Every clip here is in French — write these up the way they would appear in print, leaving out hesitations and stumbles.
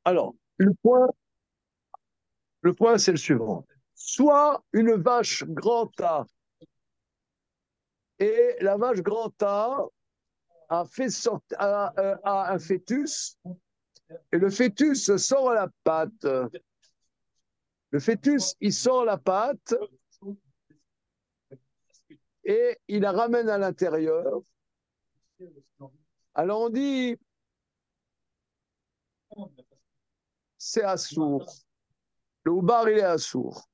Alors, le point, c'est le suivant. Soit une vache grand A, et la vache grand A a fait sortir a un fœtus, et le fœtus sort la patte. Le fœtus, il sort la patte et il la ramène à l'intérieur. Alors on dit, c'est assourd. Le houbar, il est assourd.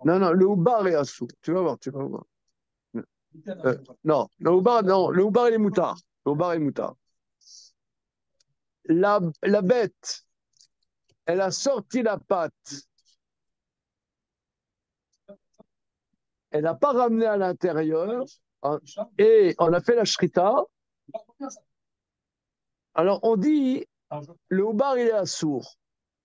Non, non, le houbar est assourd. Tu vas voir, tu vas voir. Non, non, le houbar, il est moutard. Le houbar est moutard. La bête, elle a sorti la patte. Elle n'a pas ramené à l'intérieur. Et on a fait la shrita. Alors on dit, le houbar, il est assourd.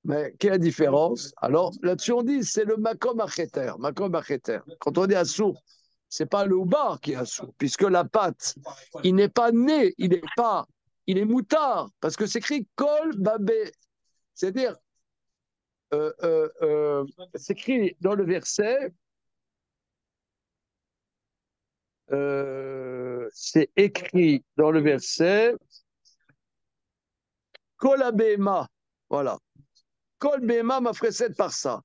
Mais quelle est la différence? Alors là-dessus, on dit, c'est le makom acheter. Makom acheter. Quand on dit assourd, c'est pas le houbar qui est assourd, puisque la pâte, il n'est pas né, il est moutard, parce que c'est écrit kol babé. C'est-à-dire, c'est écrit dans le verset, c'est écrit dans le verset, kol abéma. Voilà. Kol béma m'a fresset par ça.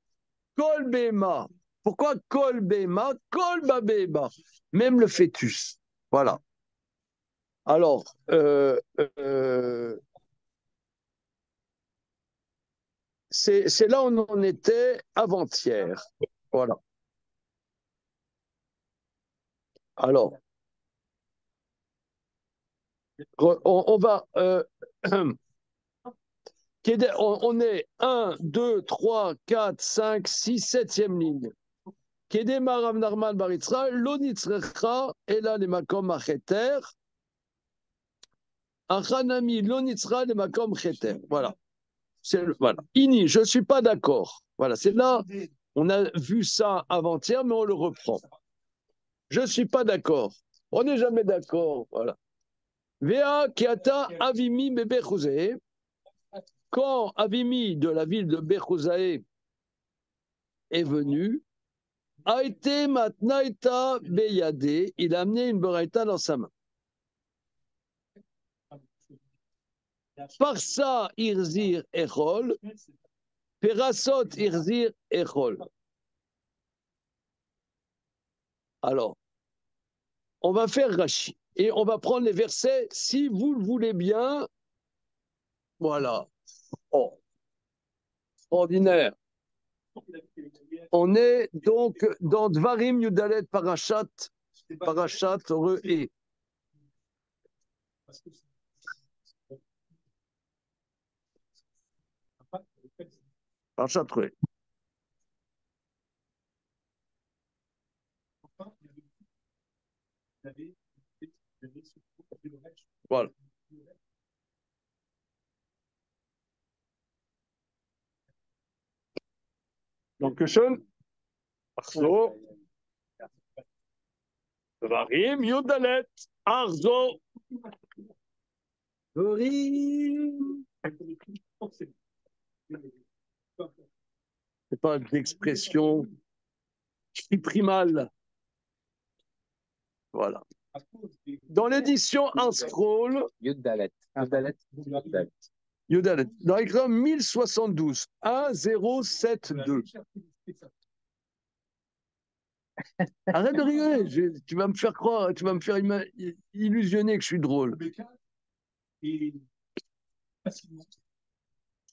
Kol béma. Pourquoi kol béma? Kol babéma. Même le fœtus. Voilà. Alors, c'est là où on en était avant-hier. Voilà. Alors, on va. On est 1, 2, 3, 4, 5, 6, 7e ligne. Kede Marav Narman Baritzra, Lonitzrecha, et là les makom acheter. Achanami, Lonitzra, les makom cheter. Voilà. Voilà. Ini, je ne suis pas d'accord. Voilà, c'est là, on a vu ça avant-hier, mais on le reprend. Je ne suis pas d'accord. On n'est jamais d'accord. Voilà. Vea Kiata Avimi Bebe quand Avimi de la ville de Bechouzaé est venu, a été Matnaïta Beyade, il a amené une beraïta dans sa main. Parsa Irzir Echol, Perasot Irzir Echol. Alors, on va faire Rashi et on va prendre les versets si vous le voulez bien. Voilà. Oh, ordinaire. On est donc dans Dvarim Yudalet Parashat Re-E. Parashat Re. Voilà. Donc, schön. Arzo. Dvarim Yudalet. Arzo. Dvarim. C'est pas d'expression primale. Voilà. Dans l'édition Un Scroll, Yudalet. Yudalet. Yudalet. Dans l'écran 1072, 1072. Arrête de rigoler, tu vas me faire croire, tu vas me faire illusionner que je suis drôle.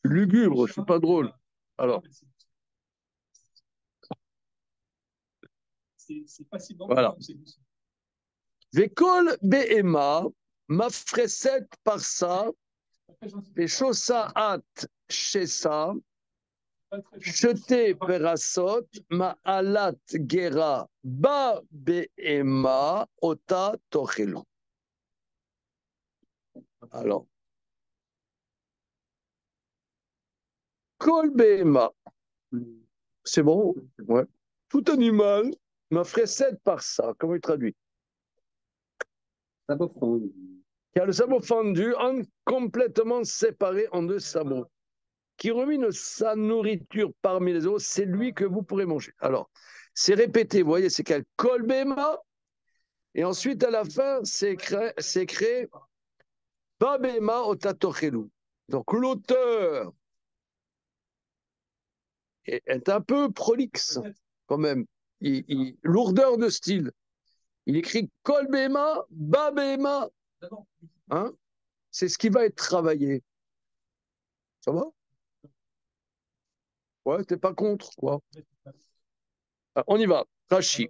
Lugubre, je suis pas drôle. Alors. Voilà. Vekol Behema, Mafreset Parsa, Veshosaat Shesa, Shete Perasot, Ma'alat Gera, Ba Behema, Ota Tochelu. Alors, Kol Behema, c'est bon? Ouais. Tout animal Mafreset Parsa, comment il traduit? Ça va prendre. qui a le sabot fendu, complètement séparé en deux sabots, qui rumine sa nourriture parmi les autres, c'est lui que vous pourrez manger. Alors, c'est répété, vous voyez, c'est quel kolbema, et ensuite à la fin, c'est créé babema otatochelu. Donc l'auteur est un peu prolixe quand même, lourdeur de style. Il écrit kolbema, babema, hein? C'est ce qui va être travaillé. Ça va? Ouais, t'es pas contre, quoi. On y va. Rashi.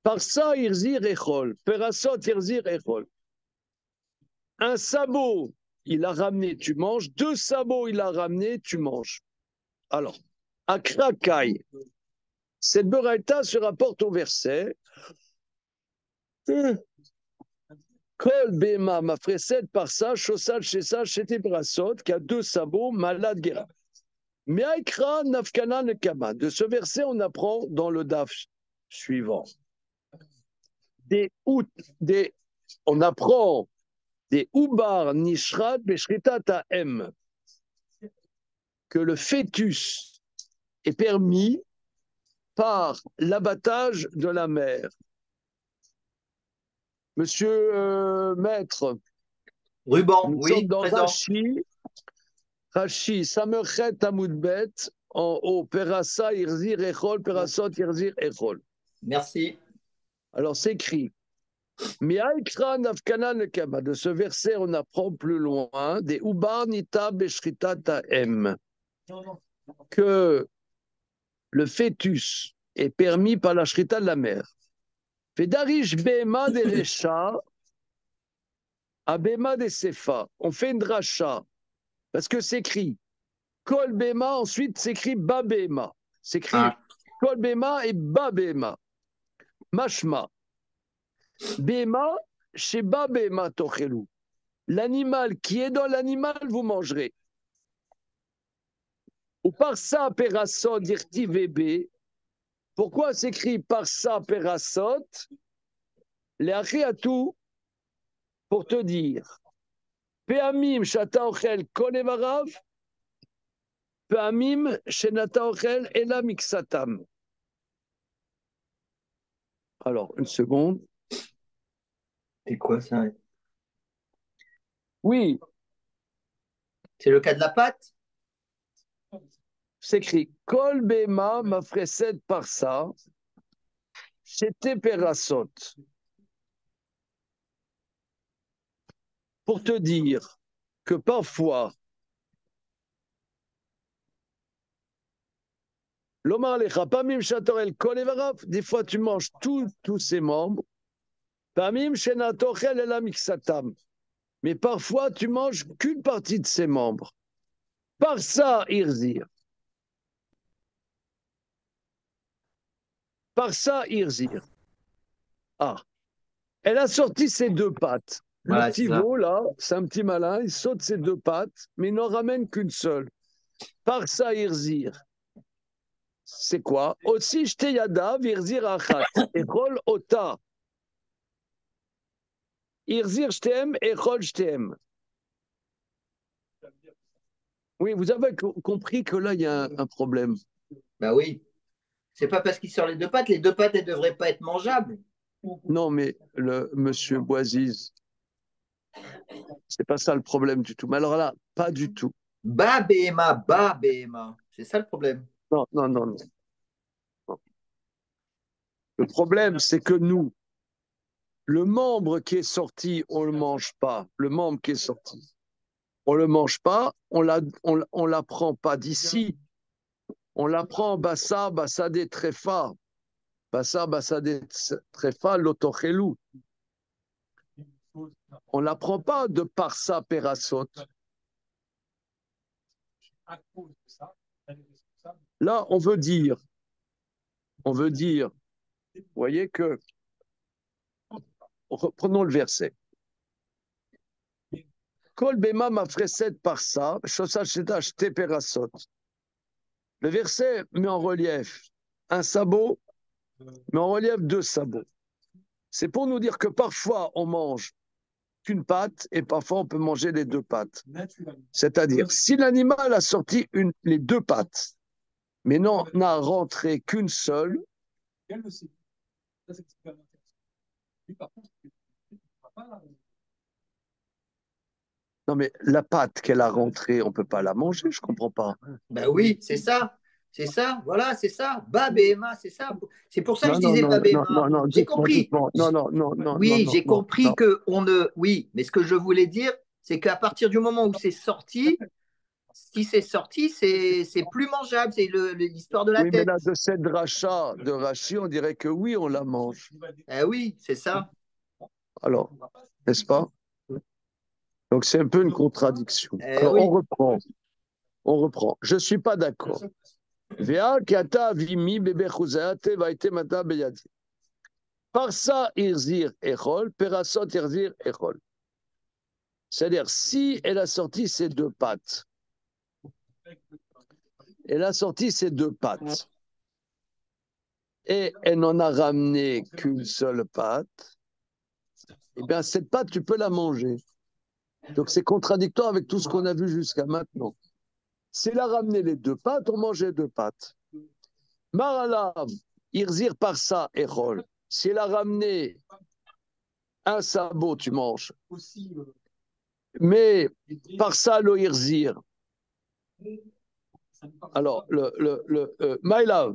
Parsa irzir echol. Perasot irzir echol. Un sabot, il a ramené, tu manges. Deux sabots, il a ramené, tu manges. Alors, à Krakai, cette Beraïta se rapporte au verset. Kol Bema Mafreset Parsa, Shossal Shesal Sheti Brasot, qui a deux sabots, malade Gera. Mais Aikra Nafkana Nekama. De ce verset, on apprend dans le DAF suivant. On apprend des Ubar Nishrat Beshritat Ta'em, que le fœtus est permis par l'abattage de la mère. Monsieur Maître, Ruban, nous oui, sommes dans présent. Rashi, Samerchet Amoudbet, en haut, Perassa Irzir Echol, Perassot Irzir Echol. Merci. Alors c'est écrit. De ce verset, on apprend plus loin des Ubar Nita Beshrita Ta'em, que le fœtus est permis par la shrita de la mère. Fedarish Bema de Recha, Abema de Sefa. On fait une dracha, parce que c'est écrit Kol Bema, ensuite c'est écrit Babema. C'est écrit Kol Bema et Babema. Mashma. Bema, chez Babema Tochelu. L'animal qui est dans l'animal, vous mangerez. Ou par ça, Perasot, dirti VB. Pourquoi s'écrit par ça, Perasot? Les Achiatou, pour te dire. Peamim, Shata Ochel, Konevarav. Peamim, Shenata Ochel, Ela Mixatam. Alors, une seconde. C'est quoi ça? Oui, C'est le cas de la pâte? c'est écrit Kol Bema Mafresed par ça. C'était Perasot. Pour te dire que parfois, l'Omar Lecha, Pamim Shatorel Kolevarav, des fois tu manges tous ses membres. Pamim Shenatochel Elamixatam. Mais parfois tu manges qu'une partie de ses membres. Par ça, Irzir. Par ça, Irzir. Ah, elle a sorti ses deux pattes. Le Voilà, petit c'est ça. veau, là, c'est un petit malin, il saute ses deux pattes, mais il n'en ramène qu'une seule. Par ça, Irzir. C'est quoi? Aussi, Shteyada, Virzir Achat. Echol Ota. Irzir Shtem, Echol Shtem. Oui, vous avez compris que là, il y a un problème. Bah oui. C'est pas parce qu'il sort les deux pattes, elles devraient pas être mangeables. Non, mais le monsieur Boisiz, c'est pas ça le problème du tout. Mais alors là, pas du tout. Ba BMA, ba BMA. C'est ça le problème. Non, non, non, non. Le problème, c'est que nous, le membre qui est sorti, on ne le mange pas. Le membre qui est sorti, on ne le mange pas, on l'apprend pas d'ici. On l'apprend Bassa, Bassa des Tréfa. Bassa, Bassa des Tréfa, l'Otochelou. On l'apprend pas de Parsa Perasot. Là, on veut dire, vous voyez que, reprenons le verset. Kol bema mafreset parsa, shosa sheta shte perasot. Le verset met en relief un sabot, met en relief deux sabots. C'est pour nous dire que parfois on mange qu'une patte et parfois on peut manger les deux pattes. C'est-à-dire, si l'animal a sorti les deux pattes, mais n'en a rentré qu'une seule, non mais la pâte qu'elle a rentrée, on ne peut pas la manger, je ne comprends pas. Ben oui, c'est ça. C'est ça, voilà, c'est ça. Bab et Emma, c'est ça. C'est pour ça que Non, je non, disais non, Bab et non, non, Emma. non, J'ai doucement, compris. doucement. Non, non, non, non, non, Oui, non, j'ai non, compris non. que on ne. Oui, mais ce que je voulais dire, c'est qu'à partir du moment où c'est sorti, si c'est sorti, c'est plus mangeable. C'est l'histoire de la Oui, mais tête. là, de cette dracha de Rachi, on dirait que oui, on la mange. Eh oui, c'est ça. Alors, n'est-ce pas? Donc, c'est un peu une contradiction. Eh Alors, on oui. reprend. On reprend. Je ne suis pas d'accord. Vea kiata vimi bebe chuzaate vaite mata beyadi. Parsa irzir echol, perasot irzir echol. C'est-à-dire, si elle a sorti ses deux pattes, elle a sorti ses deux pattes, et elle n'en a ramené qu'une seule patte, eh bien, cette patte, tu peux la manger. Donc, c'est contradictoire avec tout ce qu'on a vu jusqu'à maintenant. S'il a ramené les deux pattes, on mangeait deux pattes. Maralav, irzir parsa echol. S'il a ramené un sabot, tu manges. Mais parsa lo irzir. Alors, Maïlav,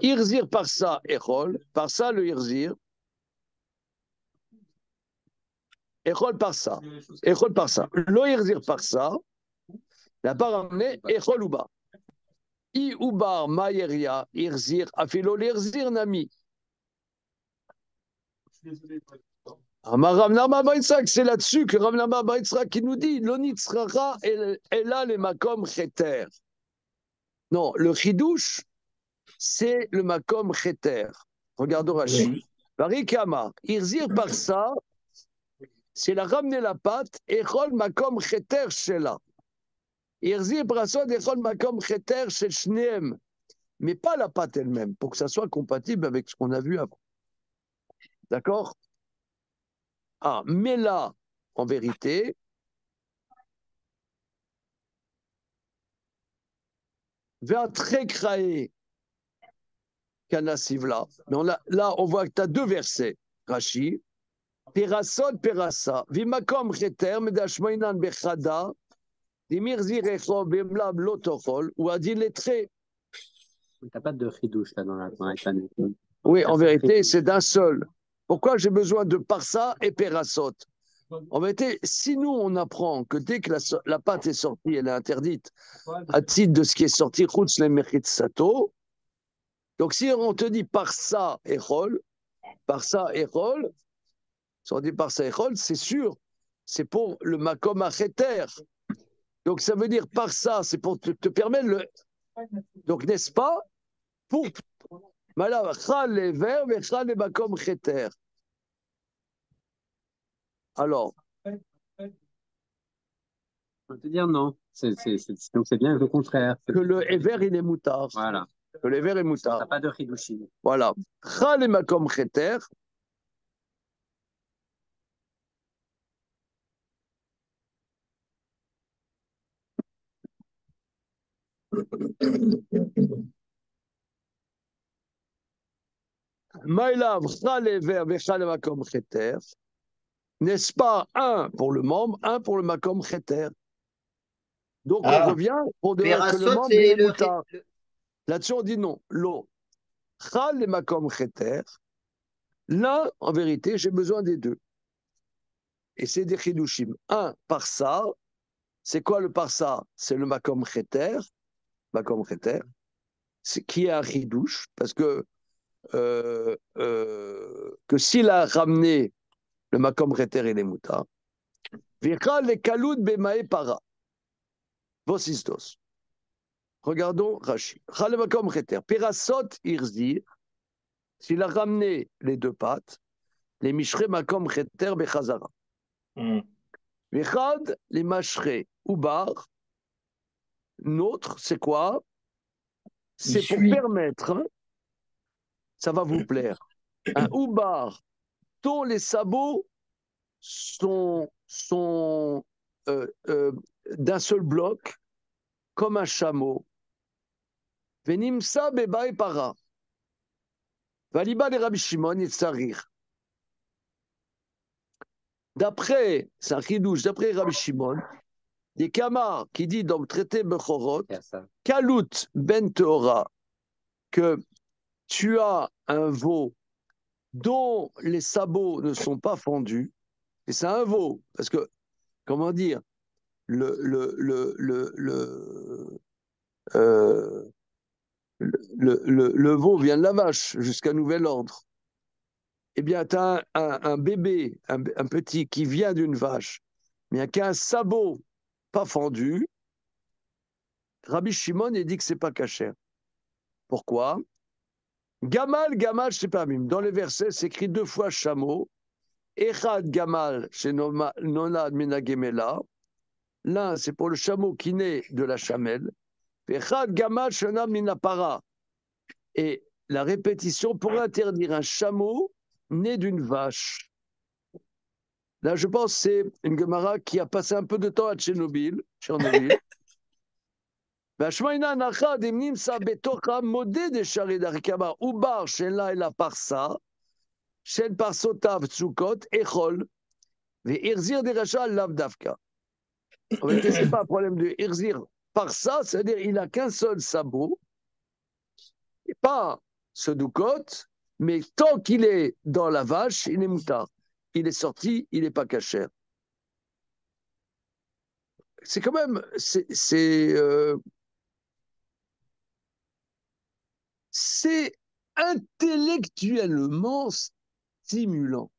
irzir parsa echol, parsa le irzir, echol parsa, echol parsa. Lo irzir parsa, n'a pas ramené echol uba. I ubar maïeria irzir, afilo l'irzir nami. Rav Nama bar Yitzhak, c'est là-dessus que Rav Nama bar Yitzhak qui nous dit l'onitzrara elle a les makom cheter. Non, le chidouche, c'est le makom cheter. Regardons Rashi. Barikama, irzir par ça, s'il a ramené la pâte, echol makom cheter shela. Irzir par ça, echol makom cheter shel shneem. Mais pas la pâte elle-même, pour que ça soit compatible avec ce qu'on a vu avant. D'accord? Ah, mais là, en vérité, vers très craé Kanasivla. Mais là, on voit que tu as deux versets, Rashi. Perasot, perasa. Vimakom cheter, medashmoinan bechada. Dimir zirecho, bemlab lotochol. Ou a dit les traits. Tu n'as pas de chidouche là dans la Tana. Oui, en vérité, c'est d'un seul. Pourquoi j'ai besoin de parsa et perasot? En vérité, si nous, on apprend que dès que la pâte est sortie, elle est interdite, à titre de ce qui est sorti, chutz le mechit sato. Donc, si on te dit parsa et rol, si on dit parsa et rol, c'est sûr, c'est pour le makom acheter. Donc, ça veut dire parsa, c'est pour te permettre le. Donc, n'est-ce pas? Pour. Malheur, chal les verbes et chal les makom cheter. Alors. On peut te dire non. Donc c'est bien le contraire. Que le Ever, il est moutard. Voilà. Que le Ever est moutard. Tu n'as pas de chidushim. Voilà. Chal et makom cheter. Maïlav, chal et ver, chal et makom cheter. N'est-ce pas un pour le membre, un pour le makom cheter? Donc on revient pour dire que le Perasot, membre il c'est est le. moutard. Là-dessus on dit non. L'eau. Chal et makom cheter. Là, en vérité, j'ai besoin des deux. Et c'est des chidushim. Un, parsa. C'est quoi le parsa? C'est le makom cheter. Makom cheter. Qui est un chidouche. Parce que s'il a ramené le makom cheter, il est moutard. Vichal le kaloud bemae para. Vosistos. Regardons Rashi. Chalemakom cheter. Perasot irzir. S'il a ramené les deux pattes, les mishre makom cheter bechazara. Vichad les mashre ubar. Notre, c'est quoi? C'est pour permettre, ça va vous plaire, un ubar dont les sabots sont d'un seul bloc, comme un chameau. Venimsa beba et para. Valiba les Rabbi Shimon et Tsarir. D'après, c'est un chidouche, d'après Rabbi Shimon, des Kamar qui dit dans le traité Bechorot, Kalut ben Teora, que tu as un veau dont les sabots ne sont pas fendus, et c'est un veau, parce que, comment dire, euh, le veau vient de la vache jusqu'à nouvel ordre. Eh bien, tu as un bébé, un petit qui vient d'une vache, mais qui a un sabot pas fendu. Rabbi Shimon, il dit que c'est pas cachère. Pourquoi? Gamal, je sais pas, même. Dans les versets, c'est écrit 2 fois chameau. Echad Gamal, chez Nonad Minagemela. L'un, c'est pour le chameau qui naît de la chamelle. Echad Gamal, Shena Minapara. Et la répétition pourrait interdire un chameau né d'une vache. Là, je pense que c'est une Gemara qui a passé un peu de temps à Tchernobyl. והשמיינה נחה דמנימסה בתוך המודד דשרי דרכבה עובר שאלה אל הפרסה של פרסותיו צוקות אכול והחזיר דרשע לאו דווקא. Mais ce n'est pas un problème de irzir par ça, c'est-à-dire il n'a qu'un seul sabot, et pas ce doukot, mais tant qu'il est dans la vache, il est moutard. Il est sorti, il n'est pas cachère. C'est quand même, c'est intellectuellement stimulant.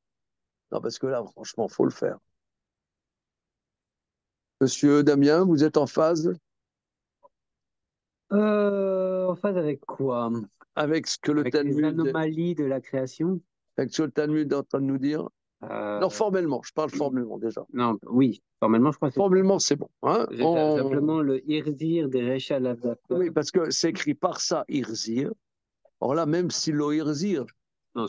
Non, parce que là, franchement, il faut le faire. Monsieur Damien, vous êtes en phase En phase avec quoi? avec ce que le Avec Talmud... les anomalies de la création? Avec ce que le Talmud est en train de nous dire Non, formellement, je parle formellement déjà. Non, oui, formellement, je crois que c'est... Formellement, c'est bon. Hein Simplement le irzir des Recha Lavdafka. Oui, parce que c'est écrit par ça, irzir. Or là, même si l'eau irzir... Non,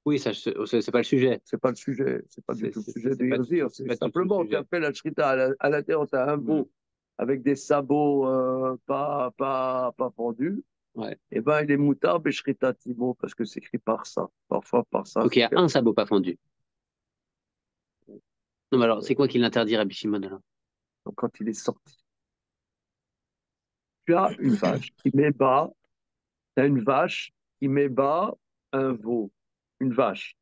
oui, ça, c'est pas le sujet. C'est pas le sujet. C'est pas du tout le sujet de irzir. C'est simplement, tu appelles la shrita à la terre, tu as un veau avec des sabots pas pendus. Ouais. Et ben il est moutard, beshrita timo, parce que c'est écrit par ça. Parfois par ça. Donc il y a un sabot pas fendu. Non, mais alors, c'est quoi qui l'interdit, Rabbi Shimon, alors? Donc quand il est sorti, tu as une vache qui met bas, tu as une vache qui met bas un veau, une vache.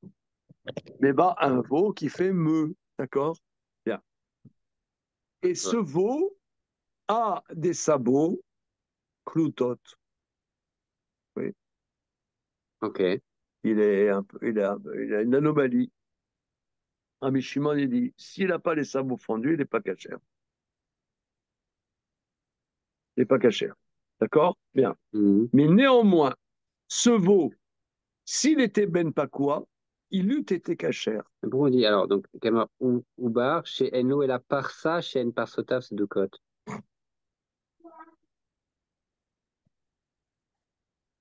Mais bas un veau qui fait me, d'accord? Bien. Et ce veau a des sabots cloutot. Oui. Ok. Il a une anomalie. Rabbi Shimon, il dit, s'il n'a pas les sabots fendus, il n'est pas cachère. Il n'est pas cachère. D'accord? Bien. Mais néanmoins, ce veau, s'il était ben pakwa, il eût été cachère. Pourquoi on dit alors, donc, Kamar Oubar, chez Eno et la Parsa, chez En Parsotav, c'est deux côtes.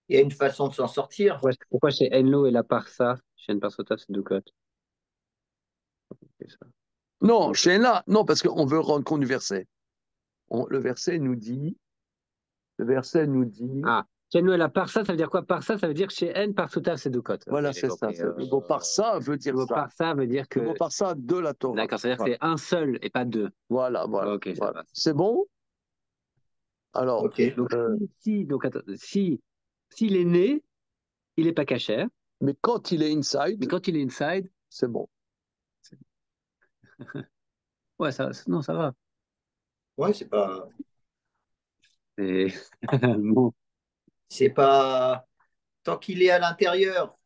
Il y a une façon de s'en sortir. Pourquoi chez Enlo et la Parsa, chez En Parsotav, c'est deux côtes? Non, chez là, non, parce qu'on veut rendre compte du verset. Le verset nous dit. Ah, chez Enlo et la Parsa, ça veut dire quoi? Parsa, ça veut dire chez En Parsotav, c'est deux côtes. Voilà, c'est ça. Le mot parsa veut dire ça. Le mot parsa veut dire que. Le mot parsa de la Torah. D'accord, ça veut dire que c'est un seul et pas deux. Voilà. Ok, voilà. C'est bon? Alors, okay. Donc, s'il est né, il n'est pas cachère. Mais quand il est inside, c'est bon. Ouais, non, ça va. Ouais, c'est pas. Bon. C'est pas. Tant qu'il est à l'intérieur,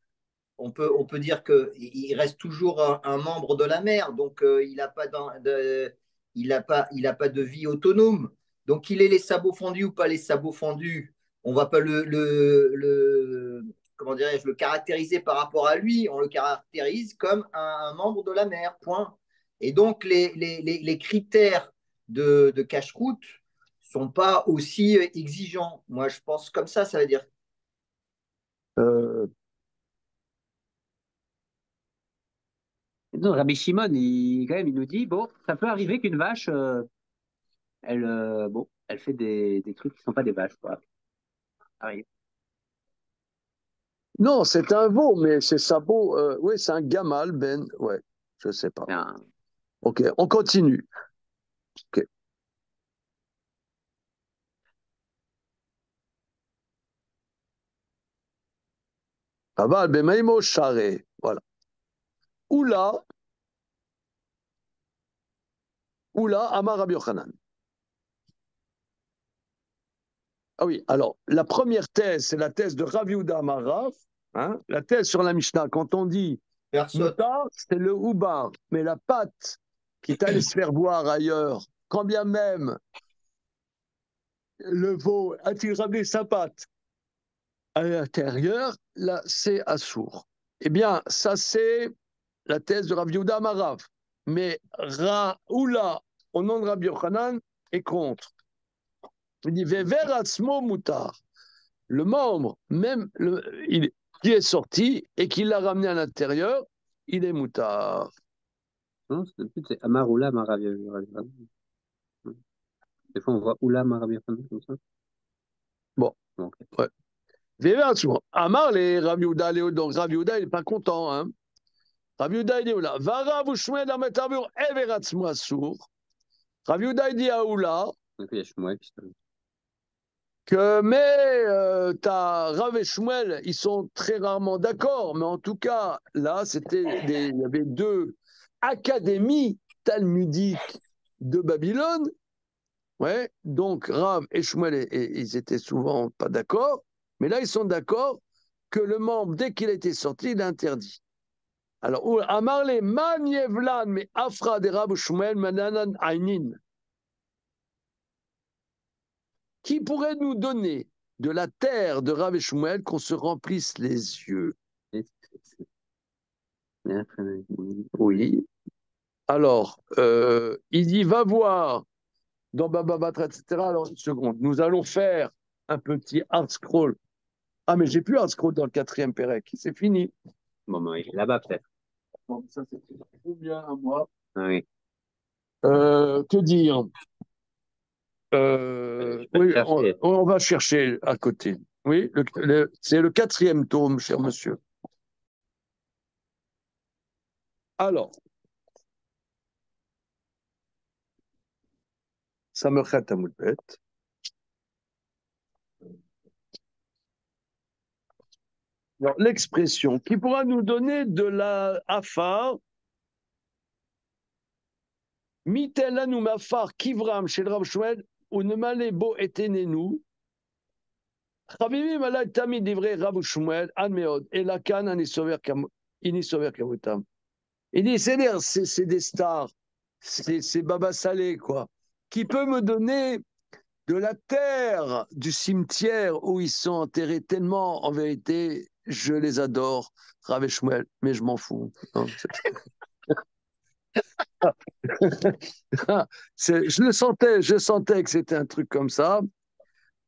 on peut dire qu'il reste toujours un membre de la mère, donc il n'a pas de vie autonome. Donc qu'il ait les sabots fendus ou pas les sabots fendus, on ne va pas comment dirais-je, le caractériser par rapport à lui, on le caractérise comme un membre de la mère, point. Et donc les critères de cache-croûte ne sont pas aussi exigeants. Moi, je pense comme ça veut dire. Non, Rabbi Shimon, quand même, il nous dit, bon, ça peut arriver qu'une vache, elle fait des trucs qui ne sont pas des vaches, quoi. Arrive. Non, c'est un veau, mais c'est sabot. Oui, c'est un gamal, Ben. Ouais, je sais pas. Ok, on continue. Ok. Aval, Ben Maïmo, Charé. Voilà. Oula, Amar Rabbi Yochanan. Ah oui, alors, la première thèse, c'est la thèse de Rav Yehuda Amar Rav. Hein, la thèse sur la Mishnah, quand on dit Personne. Moutar, c'est le Houbar. Mais la pâte qui est allée se faire boire ailleurs, quand bien même le veau a-t-il ramené sa pâte à l'intérieur, là, c'est assourd. Eh bien, ça, c'est la thèse de Rav Yehuda Amar Rav. Mais Raoula, au nom de Rabbi Yochanan, est contre. Il dit Vever atzmo mutar. Le membre, même qui est sorti et qui l'a ramené à l'intérieur, il est mutar. Non, c'est Amar Oula, Amar Rabbi Yochanan. Des fois, on voit Oula, Amar Rabbi Yochanan comme ça. Bon, Okay. Ouais. Vever atzmo. Amar les Rav Yehuda, donc Rav Yehuda, il n'est pas content. Hein. Rav Yehuda, il dit Oula. Varav ushmuel la metavur ever atzmo assour. Rav Yehuda, il dit à Oula. Donc, il y a Shmuel qui se Mais Rav et Shmuel, ils sont très rarement d'accord. Mais en tout cas, là, il y avait deux académies talmudiques de Babylone. Ouais, donc Rav et Shmuel, ils étaient souvent pas d'accord. Mais là, ils sont d'accord que le membre, dès qu'il a été sorti, il est interdit. Alors, Amarle man yevlan mais afra de Rav Shmuel mananan ainin. Qui pourrait nous donner de la terre de Rav et Shmuel qu'on se remplisse les yeux? Oui. Alors, il dit, va voir dans Baba Batra, etc. Alors, une seconde, nous allons faire un petit hard scroll. Ah, mais j'ai plus hard scroll dans le 4e Pérec, c'est fini. Bon, ben, là-bas, peut-être. Bon, ça, c'est trop bien à moi. Ah, oui. Que dire oui, on va chercher à côté. Oui, c'est le 4e tome, cher monsieur. Alors, ça me rate à moulbet. L'expression qui pourra nous donner de la afar, mitelanu mafar kivram chez le Rav Shmuel, ou ne malé bo etenenu, chavimim alay tamid divrei Rav Shmuel, an meod, et la kan inisover kavutam. Il dit, c'est des stars, c'est Baba Salé, quoi. Qui peut me donner de la terre du cimetière où ils sont enterrés tellement, en vérité, je les adore, Rav et Shmuel, mais je m'en fous. Non, je sentais que c'était un truc comme ça.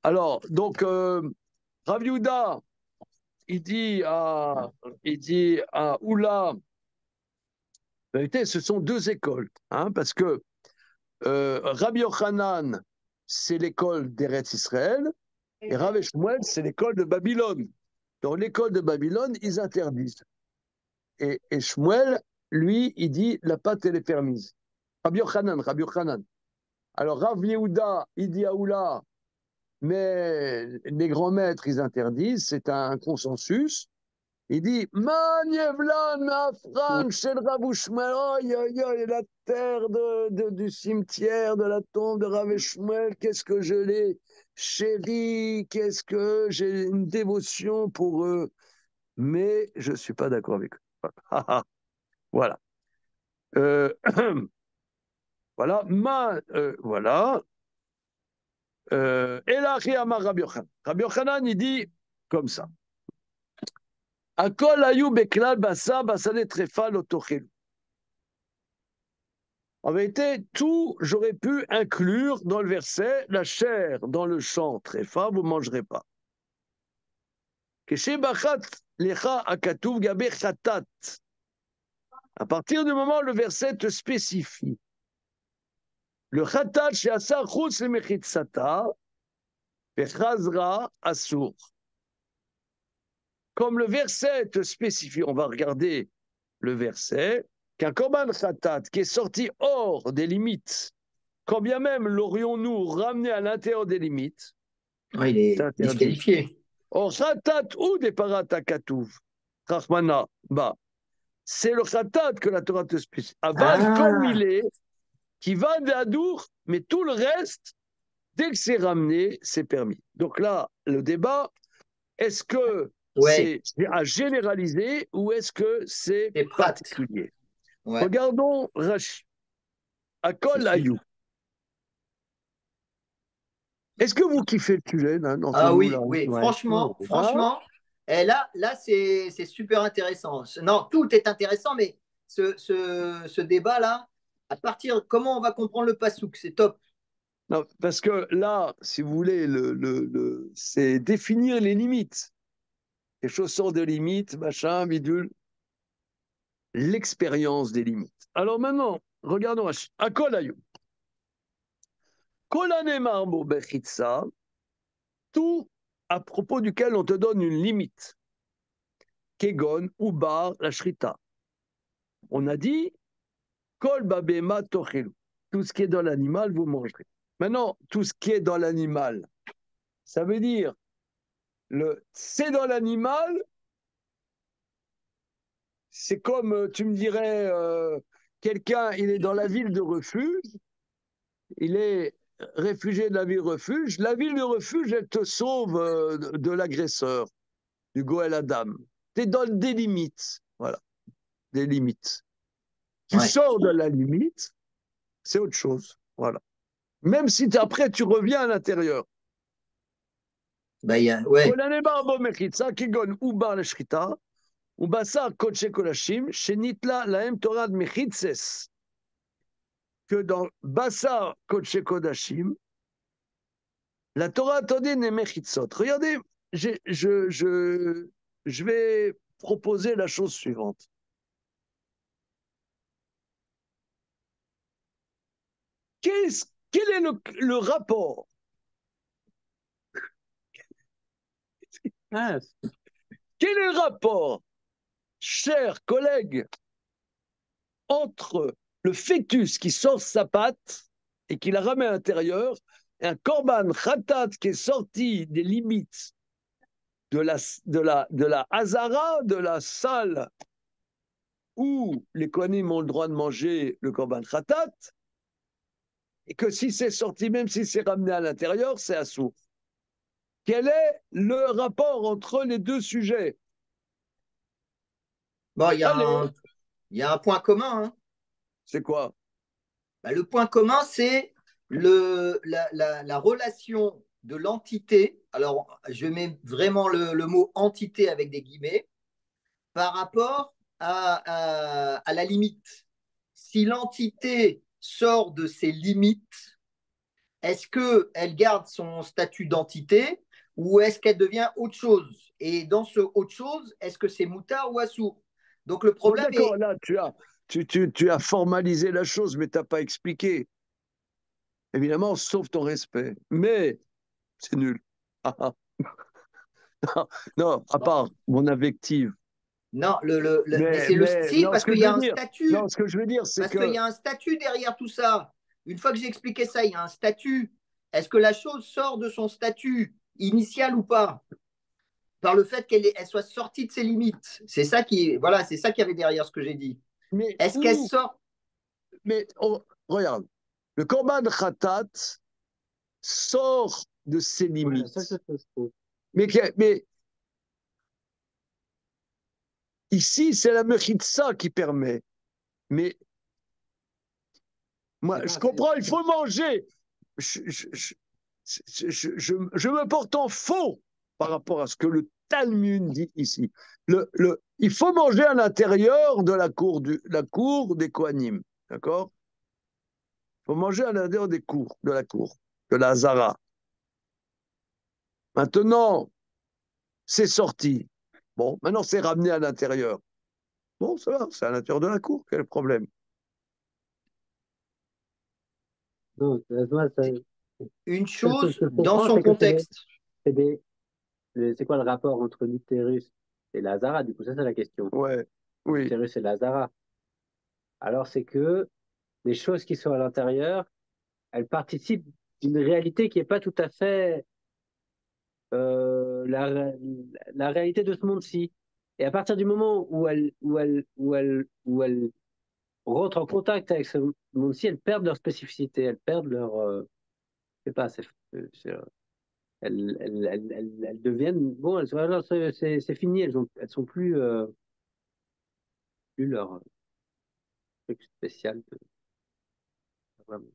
Alors, donc, Rav Yehuda, il dit à Oula, en vérité, ce sont deux écoles, hein, parce que Rabbi Yochanan, c'est l'école d'Eretz Israël, et Rav et Shmuel, c'est l'école de Babylone. Dans l'école de Babylone, ils interdisent. Et Shmuel, lui, il dit la pâte, elle est permise. Rabbi Yochanan. Alors Rav Yehuda, il dit à Oula, mais les grands maîtres, ils interdisent, c'est un consensus. Il dit, Manievlan, Afran, chez le Rav Shmuel, la terre du cimetière, de la tombe de Rav Shmuel, qu'est-ce que je l'ai chéri, qu'est-ce que j'ai une dévotion pour eux, mais je ne suis pas d'accord avec eux. Voilà. Voilà. Voilà. Elachi Amar Rabbi Yochanan. Rabbi Yochanan, il dit comme ça. Akol ayu beklal basa basane trefa lotochelu. En vérité, tout, j'aurais pu inclure dans le verset la chair dans le champ trefa, vous ne mangerez pas. Keshe bachat lecha akatuv gabe chatat. À partir du moment où le verset te spécifie le Khatat chez Asar Chutz le Mechitzata, Vechazra Asur. Comme le verset te spécifie, on va regarder le verset, qu'un Korban Khatat qui est sorti hors des limites, quand bien même l'aurions-nous ramené à l'intérieur des limites, Ouais, il c'est est interdit. disqualifié. Or, Khatat ou des Paratakatou, Rachmana, bah, c'est le Khatat que la Torah te spécifie. Aval, comme il est, qui va d'Adour, mais tout le reste, dès que c'est ramené, c'est permis. Donc là, le débat, est-ce que Ouais, c'est à généraliser ou est-ce que c'est c'est Prat. particulier? Ouais, Regardons Rashi. c'est Akol sûr. Ayou. Est-ce que vous kiffez le sujet entre Ah nous là? oui, oui, Ouais. franchement, Hein? franchement, et là c'est super intéressant. Non, tout est intéressant, mais ce débat-là, à partir, comment on va comprendre le pasouk, c'est top. Non, parce que là, si vous voulez, c'est définir les limites. Les choses sortent de limites, machin, bidule. L'expérience des limites. Alors maintenant, regardons Rashi. Akol Ayou. Kol hanemar bo bechitza, tout à propos duquel on te donne une limite. Kegon, Ubar, la Shrita. On a dit, Kol babema tochelu. Tout ce qui est dans l'animal, vous mangerez. Maintenant, tout ce qui est dans l'animal, ça veut dire, c'est dans l'animal, c'est comme, tu me dirais, quelqu'un, il est dans la ville de refuge, il est réfugié de la ville refuge, la ville de refuge, elle te sauve de l'agresseur, du Goël Adam. Tu es dans des limites, voilà, des limites. Tu Ouais. sors de la limite, c'est autre chose, voilà. Même si après tu reviens à l'intérieur. Bah, ouais. Que dans Bassa Kodesh Kodashim, la Torah attendait les mechitzot. Regardez, je vais proposer la chose suivante. Quel est le rapport Ah, Quel est le rapport, chers collègues, entre le fœtus qui sort sa patte et qui la remet à l'intérieur et un korban khatat qui est sorti des limites de la hazara, de la salle où les kohanim ont le droit de manger le korban khatat, et que si c'est sorti, même si c'est ramené à l'intérieur, c'est assourd. Quel est le rapport entre les deux sujets? Bon, Allez, il y a un point commun, hein. c'est quoi? Bah, le point commun, c'est la relation de l'entité. Alors, je mets vraiment le mot entité avec des guillemets par rapport à la limite. Si l'entité sort de ses limites, est-ce qu'elle garde son statut d'entité ou est-ce qu'elle devient autre chose? Et dans ce autre chose, est-ce que c'est moutard ou assourd? Donc le Bon, problème d'accord, est, là, tu as formalisé la chose, mais tu n'as pas expliqué. Évidemment, sauf ton respect. Mais c'est nul. Non, à part mon invective. non, mais Mais, c'est le mais si, non, parce ce que qu'il je y a veux un dire, non, statut, ce que je veux dire, c'est parce qu'il y que a un statut derrière tout ça. Une fois que j'ai expliqué ça, il y a un statut. Est-ce que la chose sort de son statut initial ou pas? Par le fait elle soit sortie de ses limites. C'est ça voilà, c'est ça qu'il y avait derrière ce que j'ai dit. mais Est-ce qu'elle où, sort? mais regarde, le korban khatat sort de ses ouais, ça, limites. je trouve. Mais ici, c'est la mechitza qui permet. Mais moi, je comprends, il faut manger. Je me porte en faux par rapport à ce que le Talmud dit ici. Il faut manger à l'intérieur de la cour des Kohanim. D'accord? Il faut manger à l'intérieur de la cour, de la Hazara. Maintenant, c'est sorti. Bon, maintenant c'est ramené à l'intérieur. Bon, ça va, c'est à l'intérieur de la cour, quel est le problème? Non, moi, Une seule chose chose que je dans comprends, son c'est que contexte. c'est quoi le rapport entre l'utérus et la Zara? Du coup, ça, c'est la question. Ouais, oui. L'utérus et la Zara. Alors, c'est que les choses qui sont à l'intérieur, elles participent d'une réalité qui n'est pas tout à fait la réalité de ce monde-ci. Et à partir du moment où elles rentrent en contact avec ce monde-ci, elles perdent leur spécificité, elles perdent leur, je sais pas, elles deviennent, bon, alors, c'est fini, elles sont plus leur truc spécial. Vraiment.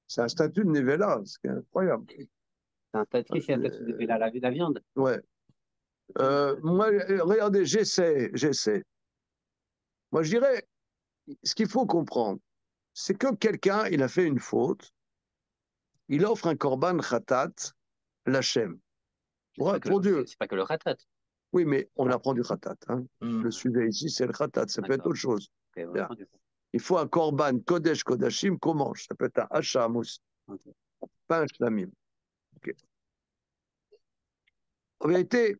C'est un statut de Nivella, c'est incroyable. C'est un statut, c'est un statut de la viande. Ouais. Moi, regardez, j'essaie. Moi, je dirais, ce qu'il faut comprendre, c'est que quelqu'un, il a fait une faute, il offre un korban khatat, l'Hachem, pour Dieu. C'est pas que le khatat. Oui, mais on apprend du khatat. Hein. Hmm. Le sujet ici, c'est le khatat, ça peut être autre chose. Okay, Bien. Il faut un korban kodesh kodashim qu'on mange. Ça peut être un hacham aussi, okay. pas un shlamim. Okay. En vérité,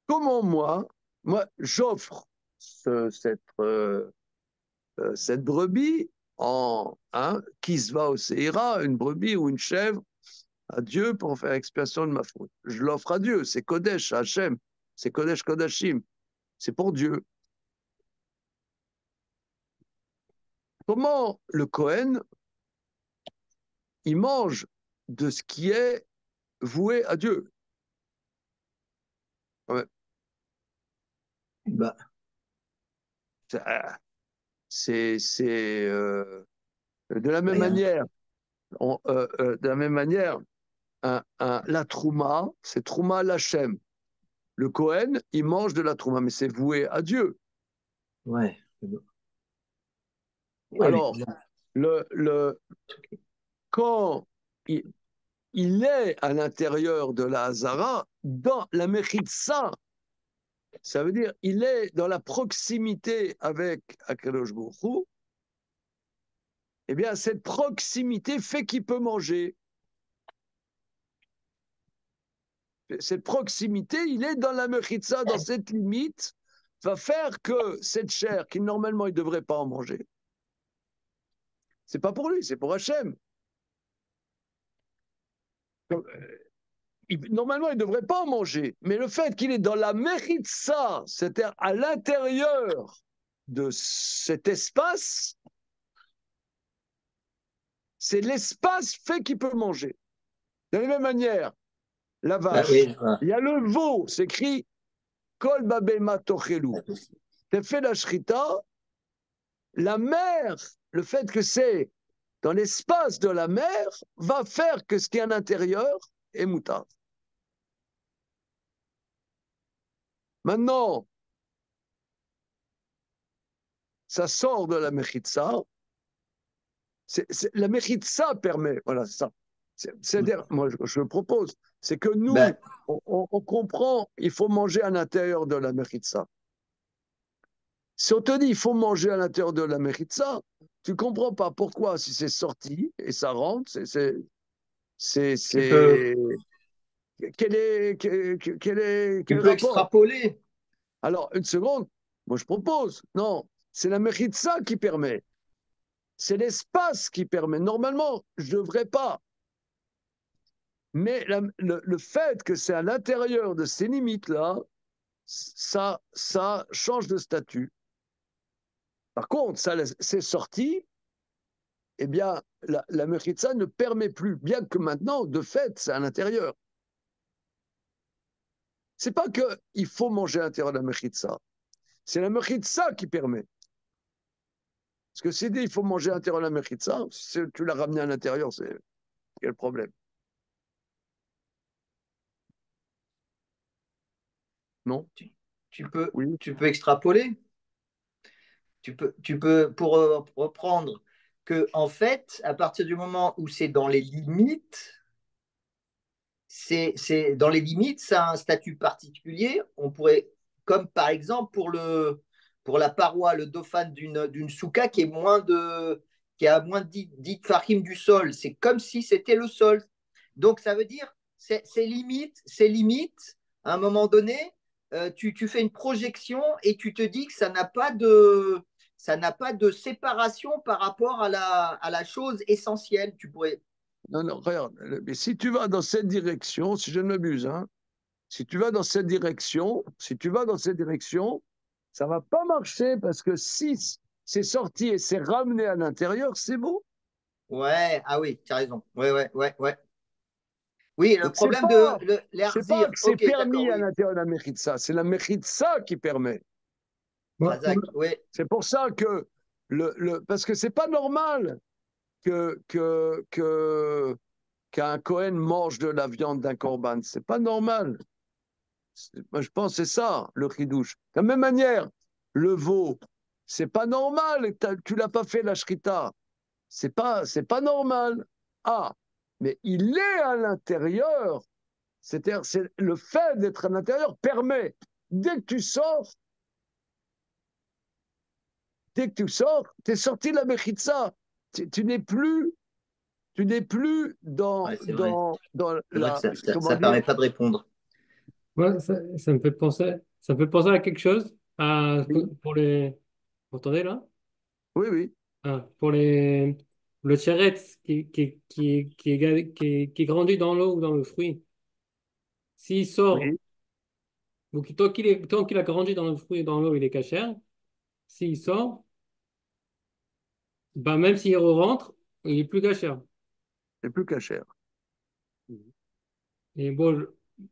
comment moi j'offre cette brebis en kisva au seira, une brebis ou une chèvre, à Dieu pour faire expiation de ma faute. Je l'offre à Dieu, c'est Kodesh, Hachem, c'est Kodesh Kodashim, c'est pour Dieu. Comment le Kohen, il mange de ce qui est voué à Dieu? Ouais. Bah, C'est de la même manière, de la même manière, la trouma, c'est trouma l'Hachem. Le Kohen, il mange de la trouma, mais c'est voué à Dieu. ouais. Ouais, Alors, quand il est à l'intérieur de la Hazara, dans la Mechitsa, ça veut dire il est dans la proximité avec Akadosh Baruch Hu, eh bien, cette proximité fait qu'il peut manger. Cette proximité, il est dans la Mechitsa, dans cette limite, va faire que cette chair, qui normalement il ne devrait pas en manger, c'est pas pour lui, c'est pour Hachem. Normalement, il ne devrait pas en manger, mais le fait qu'il est dans la Mechitsa, c'est-à-dire à l'intérieur de cet espace, c'est l'espace fait qu'il peut manger. De la même manière, la vache, oui, il y a le veau, c'est écrit Kol babema tochelu. Tu fait la shrita, la mer, le fait que c'est dans l'espace de la mer, va faire que ce qui est à l'intérieur est moutard. Maintenant, ça sort de la mechitsa. La mechitsa permet, voilà, c'est ça. C'est-à-dire, moi, je propose, c'est que nous, ben, on comprend, il faut manger à l'intérieur de la mechitsa. Si on te dit il faut manger à l'intérieur de la mechitsa, tu comprends pas pourquoi, si c'est sorti et ça rentre, tu peux, quel est, tu quel peux rapport? extrapoler. Alors, une seconde, moi je propose, non, c'est la mechitsa qui permet. C'est l'espace qui permet. Normalement, je ne devrais pas. Mais le fait que c'est à l'intérieur de ces limites-là, ça change de statut. Par contre, ça c'est sorti, eh bien, la mechitza ne permet plus, bien que maintenant, de fait, c'est à l'intérieur. C'est pas qu'il faut manger à l'intérieur de la mechitza, c'est la mechitza qui permet. Parce que si dit il faut manger à l'intérieur de la mechitza, si tu l'as ramené à l'intérieur, c'est quel problème? Non? Oui. Tu peux extrapoler. Tu peux pour reprendre que, en fait, à partir du moment où c'est dans les limites, c'est dans les limites, ça a un statut particulier. On pourrait, comme par exemple pour la paroi, le dauphin d'une souka qui a moins de 10 tfachim du sol. C'est comme si c'était le sol. Donc ça veut dire, c'est limite, à un moment donné, tu fais une projection et tu te dis que ça n'a pas de séparation par rapport à la chose essentielle. Tu pourrais. Non, non, regarde. Mais si tu vas dans cette direction, si je ne m'abuse, hein, si tu vas dans cette direction, ça va pas marcher parce que si c'est sorti et c'est ramené à l'intérieur, c'est beau. Ouais, ah oui, tu as raison. Ouais, ouais, ouais, ouais. Oui, le Donc problème de c'est pas l'Arzir. que c'est Ok, d'accord, permis à oui. l'intérieur de la Mechitza, c'est la Mechitza qui permet. Razak, oui. C'est pour ça que parce que c'est pas normal qu'un Cohen mange de la viande d'un corban. C'est pas normal. Moi, je pense que c'est ça, le chidouche. De la même manière, le veau, c'est pas normal. Tu l'as pas fait la shrita. C'est pas normal. Ah, mais il est à l'intérieur. C'est-à-dire, le fait d'être à l'intérieur permet, dès que tu sors, tu es sorti de la mechitza. Tu n'es plus, dans, Ouais, c'est vrai. dans C'est vrai que la, comment ça dire, permet pas de répondre. Ouais, ça me fait penser à quelque chose. oui, Pour les, vous entendez là? oui, oui, Pour le tchéret qui grandit dans l'eau ou dans le fruit. S'il sort, oui. donc tant qu'il a grandi dans le fruit et dans l'eau, il est cachère. S'il sort, bah même s'il rentre, il est plus cachère. C'est plus cachère. Et bon,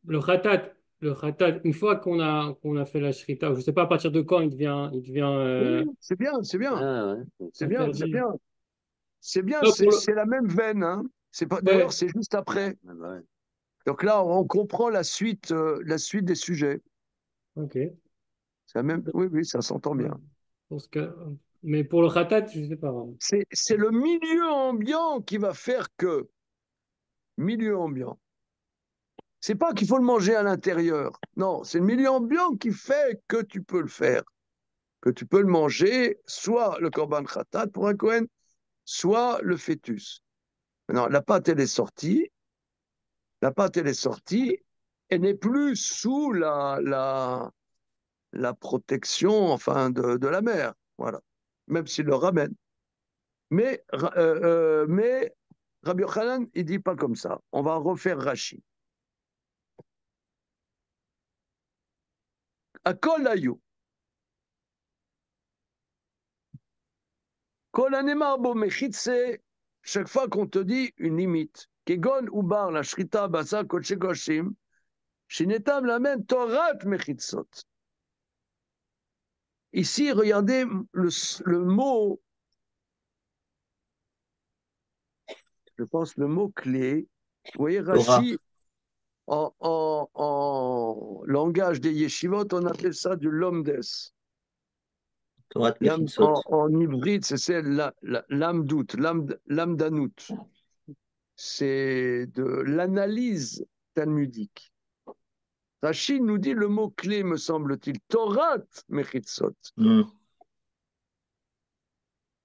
le khatat, une fois qu'on a fait la shrita, je ne sais pas à partir de quand il devient Oui, c'est bien, c'est bien, Ah, ouais. c'est bien, c'est interdit. bien. C'est bien, Là, pour c'est la même veine, hein. C'est pas, d'ailleurs, ouais, c'est juste après. Ah, bah ouais. Donc là, on comprend la suite des sujets. ok. C'est la même, oui, oui, ça s'entend Ouais. bien. Pour ce que- Mais pour le khatat, je ne sais pas vraiment. C'est le milieu ambiant qui va faire que, milieu ambiant. C'est pas qu'il faut le manger à l'intérieur. Non, c'est le milieu ambiant qui fait que tu peux le faire. Que tu peux le manger, soit le korban khatat pour un Kohen, soit le fœtus. Maintenant, la pâte, elle est sortie, elle n'est plus sous la protection, enfin, de la mère. Voilà. Même s'il le ramène. Mais Rabbi Yochanan, il dit pas comme ça. On va refaire Rashi. À Kol Ayou. Kol Anemar Bo Mechitse, chaque fois qu'on te dit une limite. Kegon Ubar, la Shrita Basa Koche Koshim, Shinetam Lamen Torat Mechitzot. Ici, regardez le mot, je pense le mot clé. Vous voyez, Torah. Rashi, en langage des yeshivot, on appelle ça du lomdes. Torah de Mechitzot. En hybride, c'est l'amdout, l'amdanout. C'est de l'analyse talmudique. Rachid nous dit le mot-clé, me semble-t-il, Torah Mechitzot. Hmm.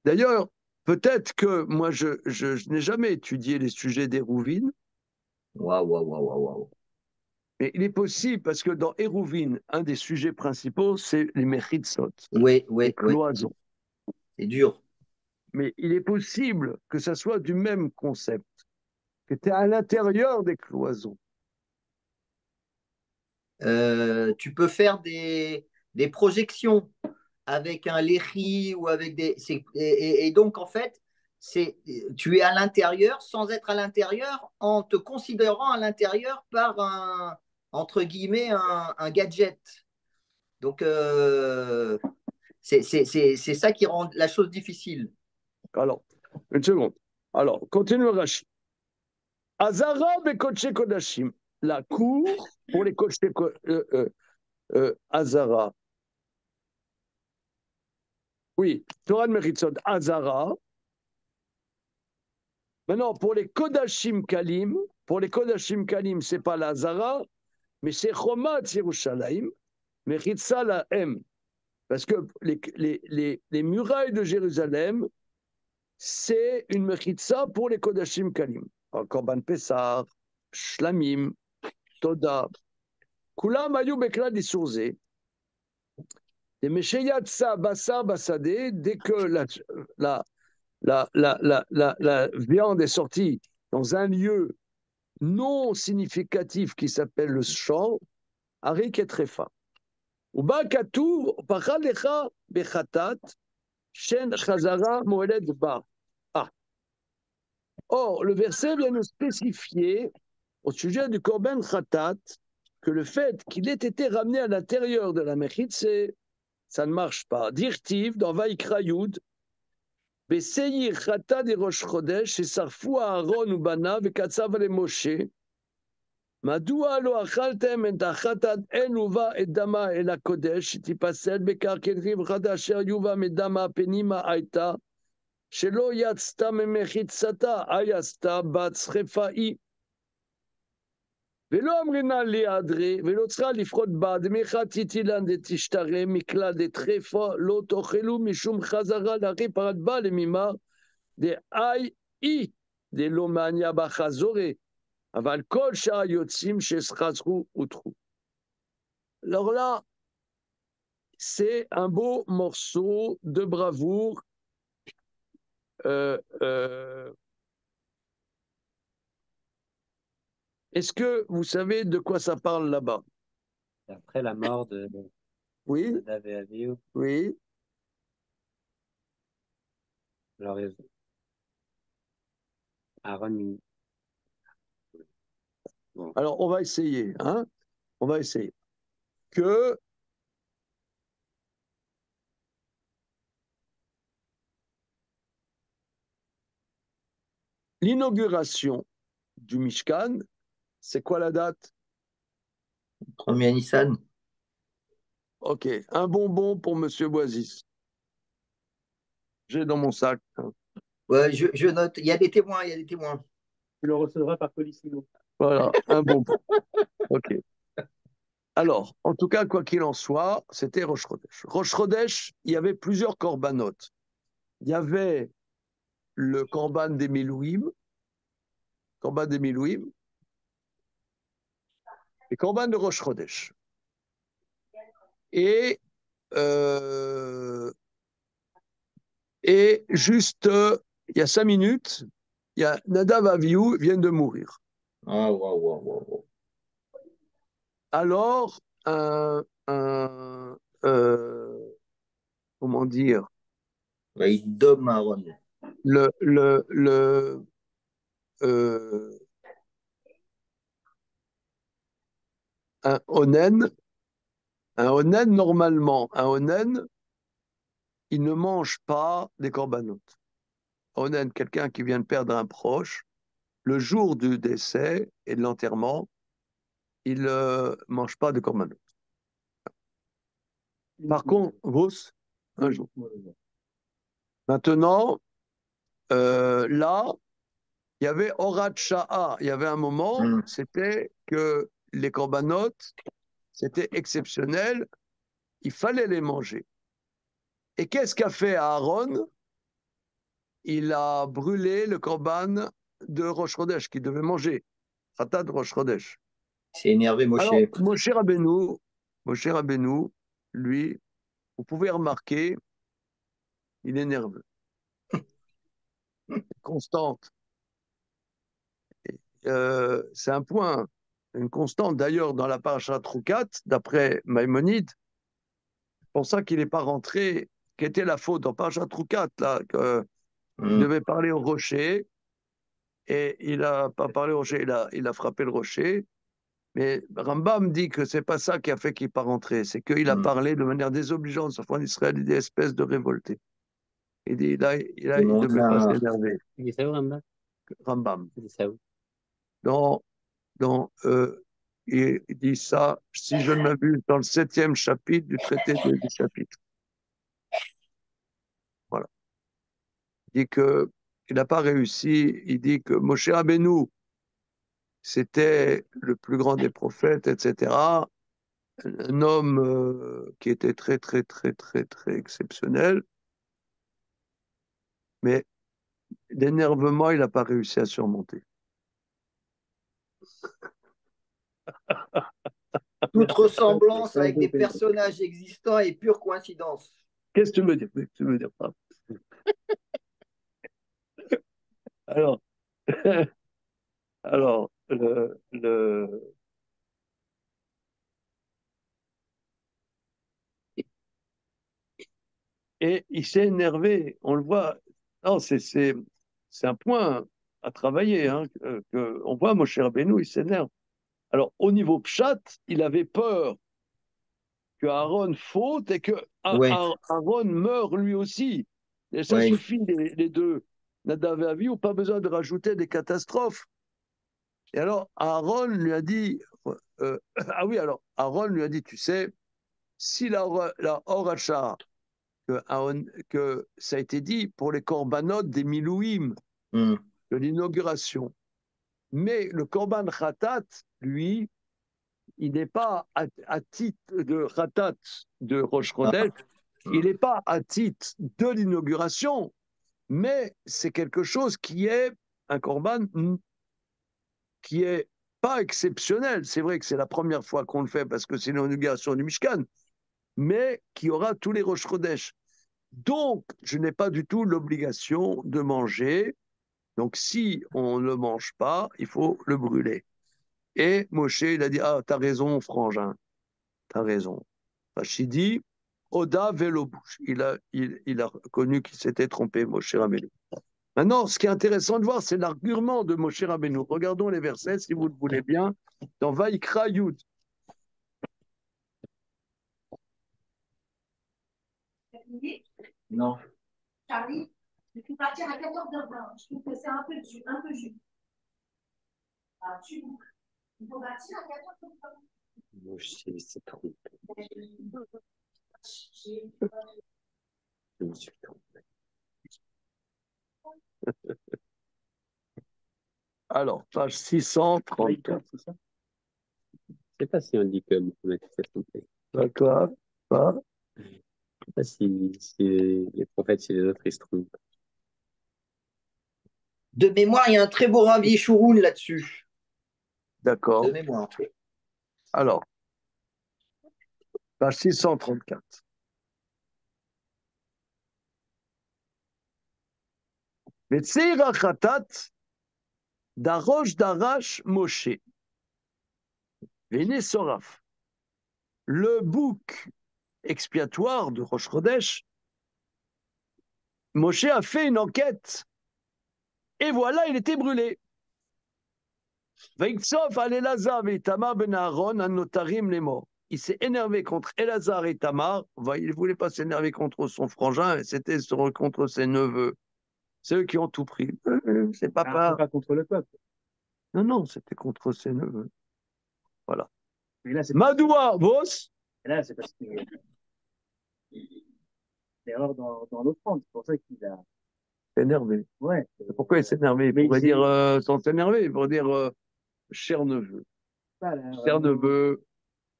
D'ailleurs, peut-être que moi, je n'ai jamais étudié les sujets d'Hérouvine, Waouh, waouh, waouh, waouh, waouh. mais il est possible, parce que dans Hérouvine, un des sujets principaux, c'est les Mechitzot, Oui, les oui, oui. cloisons. C'est dur. Mais il est possible que ça soit du même concept, que tu es à l'intérieur des cloisons. Tu peux faire des projections avec un léchi ou avec et donc, en fait, tu es à l'intérieur sans être à l'intérieur en te considérant à l'intérieur par entre guillemets, un gadget. Donc, c'est ça qui rend la chose difficile. Alors, une seconde. Alors, continue Rachid. Azara Bekoche Kodashim. La cour pour les Koche Azara. Oui, Torah de Meritzot, Azara. Maintenant, pour les Kodashim Kalim, c'est pas la Zara, mais c'est Chomat Yerushalayim, mais Ritza la M. Parce que les murailles de Jérusalem, c'est une mechitza pour les Kodashim Kalim. Korban Pessar, Shlamim, Toda. Kulam ayu bekla disourze. Et Mesheyatsa Bassar Bassadeh, dès que la viande est sortie dans un lieu non significatif qui s'appelle le champ, Arik et Trefa. Uba Katuv, Pachalecha Bechatat, Shen Chazara Moeled Bar. Ah. Or, le verset vient nous spécifier au sujet du Korban Khatat que le fait qu'il ait été ramené à l'intérieur de la Mechitze, ça ne marche pas. Dirtiv dans Vaikra Yud, Beseir Khatat de Rosh Chodesh, et Sarfou Aaron ou Bana, Vekatsav le Moshe, Madua lo achaltem et achatat en uva et dama el hakodesh, tipasel bekar kedriv chadasher yuva medama penima aita, shelo yatzta memechitsata ayasta bat srefa'i. ולא אמרינן ליעדרי, ולא צריכה לפחות בה, דמיכה טיטילן דתשתרה, מכלל דטרפה, לא תאכלו משום חזרה להרי פרד בה למימה, דאי אי, דלא מעניה בחזורי, אבל כל שאר היוצאים שחזרו הותרו. Alors là, c'est un beau morceau de bravoure. Est-ce que vous savez de quoi ça parle là-bas? Après la mort de Oui, Nadav et Avihu, oui. alors Aaron, bon, Alors, on va essayer, hein? On va essayer. Que l'inauguration du Mishkan, c'est quoi la date? 1er Nissan. Ok, un bonbon pour Monsieur Boisis. J'ai dans mon sac. Ouais, je note. Il y a des témoins, il y a des témoins. tu le recevras par Colissimo. Voilà, un bonbon. Ok. Alors, en tout cas, quoi qu'il en soit, c'était Rosh Chodesh. Rosh Chodesh, il y avait plusieurs corbanotes. Il y avait le korban des Milouim, et korban de Rosh Chodesh. Et juste, il y a 5 minutes, il y a Nadav Avihu vient de mourir. Ah, waouh. Alors, comment dire, Il domme Aaron. Un onen, normalement, un onen, il ne mange pas des corbanotes. Onen, quelqu'un qui vient de perdre un proche, le jour du décès et de l'enterrement, il ne mange pas de corbanotes. Par contre, Vos, un jour. Maintenant, là, il y avait Horat Sha'a. Il y avait un moment, c'était que les corbanotes, c'était exceptionnel, il fallait les manger. Et qu'est-ce qu'a fait Aaron? Il a brûlé le korban de Rosh Chodesh qu'il devait manger. Khatat de Rosh Chodesh. C'est énervé, Moshe. Alors, Moshe Rabbeinu, lui, vous pouvez remarquer, il est nerveux. Constante. C'est un point, une constante d'ailleurs dans la paracha Troukat, d'après Maïmonide. C'est pour ça qu'il n'est pas rentré, qu'était la faute dans paracha Troukat, là, il devait parler au rocher, et il n'a pas parlé au rocher, il a frappé le rocher. Mais Rambam dit que c'est pas ça qui a fait qu'il n'est pas rentré, c'est qu'il a parlé de manière désobligeante sur en Israël, des espèces de révoltés. Il dit, il ne devait pas s'énerver. Il dit ça où, Rambam? Rambam. Il dit ça où? Il dit ça, si je ne m'abuse, dans le 7e chapitre du traité du chapitre. Voilà. Il dit que il n'a pas réussi. Il dit que Moshe Rabbeinu, c'était le plus grand des prophètes, etc. Un homme qui était très, très, très, très, très exceptionnel. Mais l'énervement, il n'a pas réussi à surmonter. Toute ressemblance avec des personnages existants est pure coïncidence. Qu'est-ce que tu veux dire? Qu'est-ce que tu veux dire par là? Alors, alors et il s'est énervé, on le voit. Non, c'est un point à travailler. Hein, on voit Moshe Rabbeinu, il s'énerve. Alors, au niveau Pshat, il avait peur que Aaron faute et que Ouais, Aaron meure lui aussi. Et ça ouais. suffit, les deux. Nadav et Avihu, pas besoin de rajouter des catastrophes. Et alors, Aaron lui a dit, ah oui, alors, Aaron lui a dit, tu sais, si la Horacha, que ça a été dit pour les corbanotes des Milouim, Hmm. de l'inauguration. Mais le Korban Khatat, lui, il n'est pas à titre de Khatat de Rosh Chodesh, il n'est pas à titre de l'inauguration, mais c'est quelque chose qui est un Korban qui est pas exceptionnel. C'est vrai que c'est la première fois qu'on le fait parce que c'est l'inauguration du Mishkan, mais qui aura tous les Rosh Chodesh. Donc, je n'ai pas du tout l'obligation de manger. Donc, si on ne le mange pas, il faut le brûler. Et Moshe, il a dit, ah, t'as raison, frangin, t'as raison. Rachidi, Oda Velobouche. Il a reconnu qu'il s'était trompé, Moshe Rabbeinu. Maintenant, ce qui est intéressant de voir, c'est l'argument de Moshe Rabbeinu. Regardons les versets, si vous le voulez bien, dans Vaïkra Yud. Non. Charlie, il faut partir à 14h20. Je trouve que c'est un peu juste. Ah, il faut partir à 14h20. Moshe s'est trompé. Je me suis trompé. Alors, page 634. Je ne sais pas si on dit que Mohamed s'est trompé. D'accord. Pas. Je ne sais pas si les prophètes, si les autres, ils se trompent. De mémoire, il y a un très beau Ravi Chouroun là-dessus. D'accord. De mémoire. Alors, page 634. Vetseir Khatat d'Arosh d'Arash Moshe. Véné Soraf. Le bouc expiatoire de Rosh Chodesh, Moshe a fait une enquête. Et voilà, il était brûlé. Veiktsov al Elazar et Tamar ben Aaron an notarim les morts. Il s'est énervé contre Elazar et Tamar. Il ne voulait pas s'énerver contre son frangin, c'était contre ses neveux. C'est eux qui ont tout pris. C'est papa. Pas contre le peuple. Non, non, c'était contre ses neveux. Voilà. Mais là, c'est Madoua, vos. parce qu'il y a l'erreur dans l'offrande. C'est pour ça qu'il a. Énervé. Ouais. Pourquoi il s'est énervé? Il pourrait dire sans s'énerver, il pourrait dire cher neveu. Cher neveu,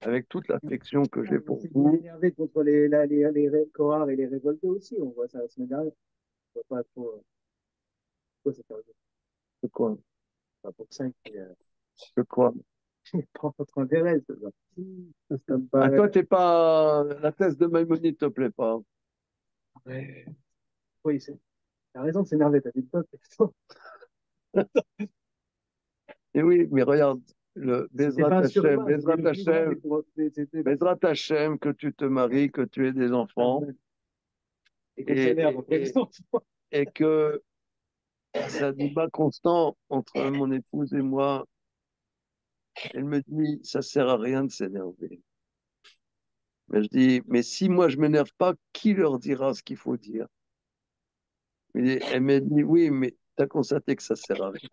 avec toute l'affection que j'ai pour vous. Il est énervé contre les Kohar et les révoltés aussi. On voit ça la semaine dernière. On voit pas trop. C'est quoi? Pas pour ça qu'il C'est quoi? prend votre intérêt. Ah, toi, t'es pas. La thèse de Maïmonide te plaît pas. Ouais. Oui, t'as raison de s'énerver, t'as dit le peuple. Et oui, mais regarde, le Bezrat Hashem, Bezrat Hashem, que tu te maries, que tu aies des enfants, et que c'est un débat constant entre mon épouse et moi. Elle me dit, ça sert à rien de s'énerver. Mais je dis, mais si moi je m'énerve pas, qui leur dira ce qu'il faut dire? Elle m'a dit, oui, mais tu as constaté que ça sert à rien.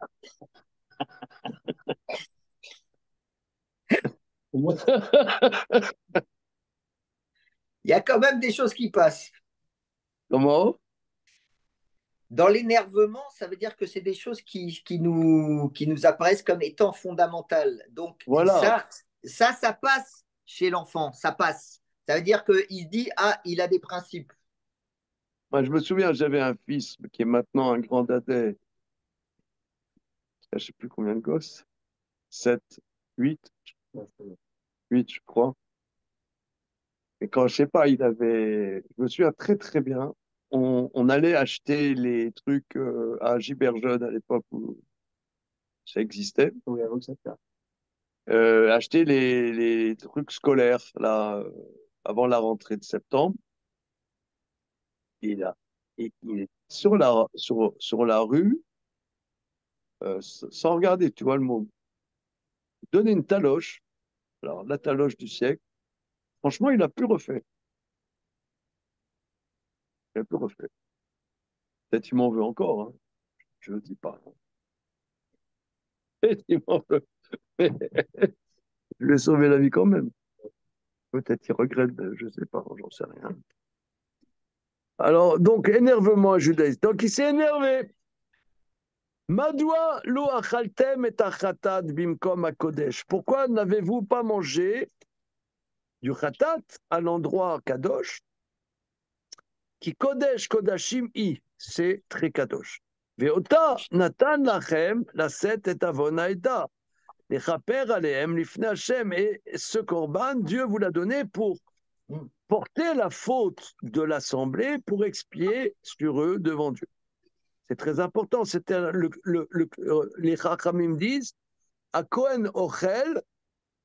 Il y a quand même des choses qui passent. Comment? Dans l'énervement, ça veut dire que c'est des choses qui nous apparaissent comme étant fondamentales. Donc, Voilà. ça passe chez l'enfant, ça passe. Ça veut dire qu'il se dit, ah, il a des principes. Moi, je me souviens, j'avais un fils qui est maintenant un grand dadais, je ne sais plus combien de gosses, 7, 8, 8, je crois. Et quand, je sais pas, je me souviens très très bien, on allait acheter les trucs à Giberjeune à l'époque où ça existait. Oui, avant que ça fasse. Acheter les trucs scolaires, là, avant la rentrée de septembre. Et là, il est sur la rue, sans regarder, tu vois le mot. Donner une taloche, alors la taloche du siècle, franchement, il a plus refait. Il a plus refait. Peut-être il m'en veut encore, hein. Je ne dis pas. Peut-être il m'en veut. Mais je lui ai sauvé la vie quand même. Peut-être qu'il regrette, je ne sais pas, j'en sais rien. Alors, donc, énervement judaïsme. Donc, il s'est énervé. Madoua lo achaltem et achatat bimkom akodesh. Pourquoi n'avez-vous pas mangé du khatat à l'endroit kadosh qui kodesh kodashim i, c'est très kadosh. Veota natan lachem laset et avonaïda. Les chaper alehem lifne Hashem. Et ce korban, Dieu vous l'a donné pour porter la faute de l'assemblée, pour expier sur eux devant Dieu. C'est très important. Les Chachamim disent à Kohen Ochel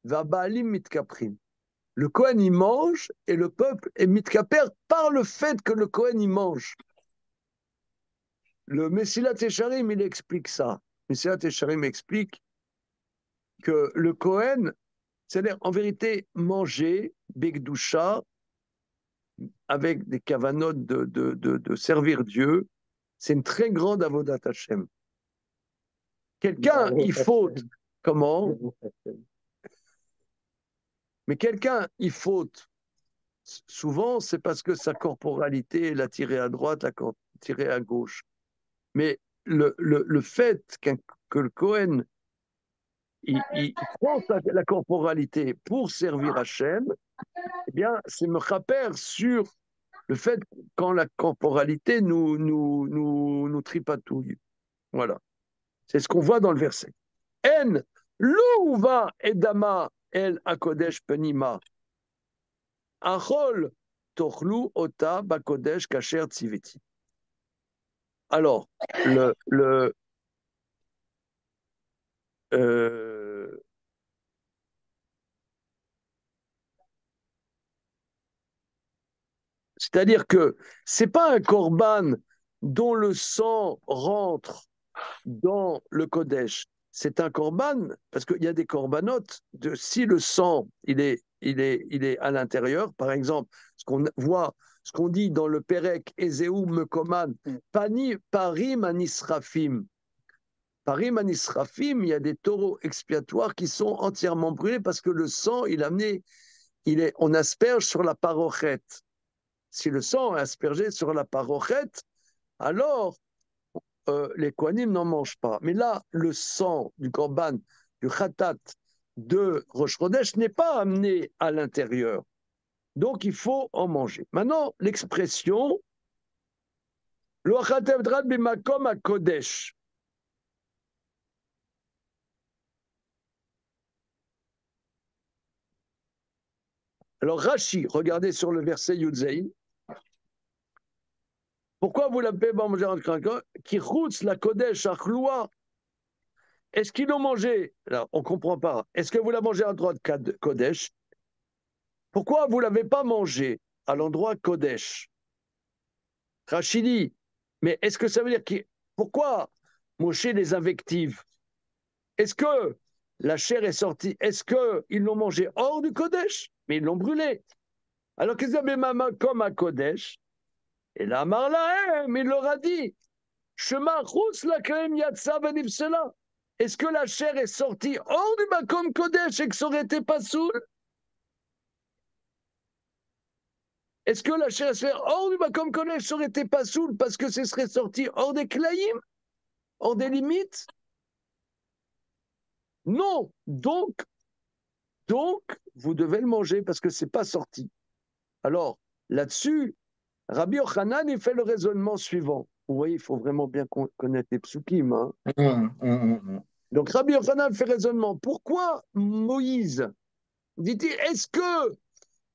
va Baalim mitkaprim. Le Kohen il mange et le peuple est mitkaper par le fait que le Kohen il mange. Le Messilat Yesharim il explique ça. Messilat Yesharim explique que le Kohen, c'est-à-dire en vérité manger Begdusha avec des kavanotes de servir Dieu, c'est une très grande avodat Hashem. Quelqu'un, il faute. Comment? Mais quelqu'un, il faute. Souvent, c'est parce que sa corporalité l'a tiré à droite, l'a tiré à gauche. Mais le fait que le Cohen, il prend la corporalité pour servir Hachem, eh bien, c'est me rappeler sur le fait quand la corporalité nous tripatouille. Voilà. C'est ce qu'on voit dans le verset. En louva edama el akodesh penima. Achol tochlu ota bakodesh kasher tziveti. Alors, euh, c'est-à-dire que c'est pas un korban dont le sang rentre dans le Kodesh. C'est un korban, parce qu'il y a des korbanotes, si le sang il est à l'intérieur, par exemple, ce qu'on voit, ce qu'on dit dans le Perek, Ezeu Mekoman, Parim Anisrafim. Parim Anisrafim, il y a des taureaux expiatoires qui sont entièrement brûlés parce que le sang, on asperge sur la parochette. Si le sang est aspergé sur la parochette, alors les Kohanim n'en mangent pas. Mais là, le sang du korban, du khatat, de Rosh Chodesh n'est pas amené à l'intérieur. Donc, il faut en manger. Maintenant, l'expression lo achatem drad bimakom à Kodesh. Alors, Rashi, regardez sur le verset Yudzein. Pourquoi vous l'avez pas mangé en craquant? Qui route la Kodesh achloua. Est-ce qu'ils l'ont mangé? Alors, on ne comprend pas. Est-ce que vous l'avez mangé à l'endroit de Kodesh? Pourquoi vous ne l'avez pas mangé à l'endroit Kodesh? Rachidi, mais est-ce que ça veut dire pourquoi Moshe les invective? Est-ce que la chair est sortie? Est-ce qu'ils l'ont mangé hors du Kodesh? Mais ils l'ont brûlé. Alors qu'ils avaient maman comme à Kodesh. Et là, Marlahem, il leur a dit Shema Chutz Lakrem Yatsa Venifsela. Est-ce que la chair est sortie hors du Makom Kodesh et que ça aurait été pas soul? Est-ce que la chair serait hors du Makom Kodesh, ça aurait été pas soul parce que ce serait sorti hors des Klaïm, hors des limites? Non. Donc, vous devez le manger parce que c'est pas sorti. Alors, là-dessus, Rabbi Yochanan, il fait le raisonnement suivant. Vous voyez, il faut vraiment bien connaître les psukim. Hein. Donc, Rabbi Yochanan fait raisonnement. Pourquoi Moïse dit-il, est-ce que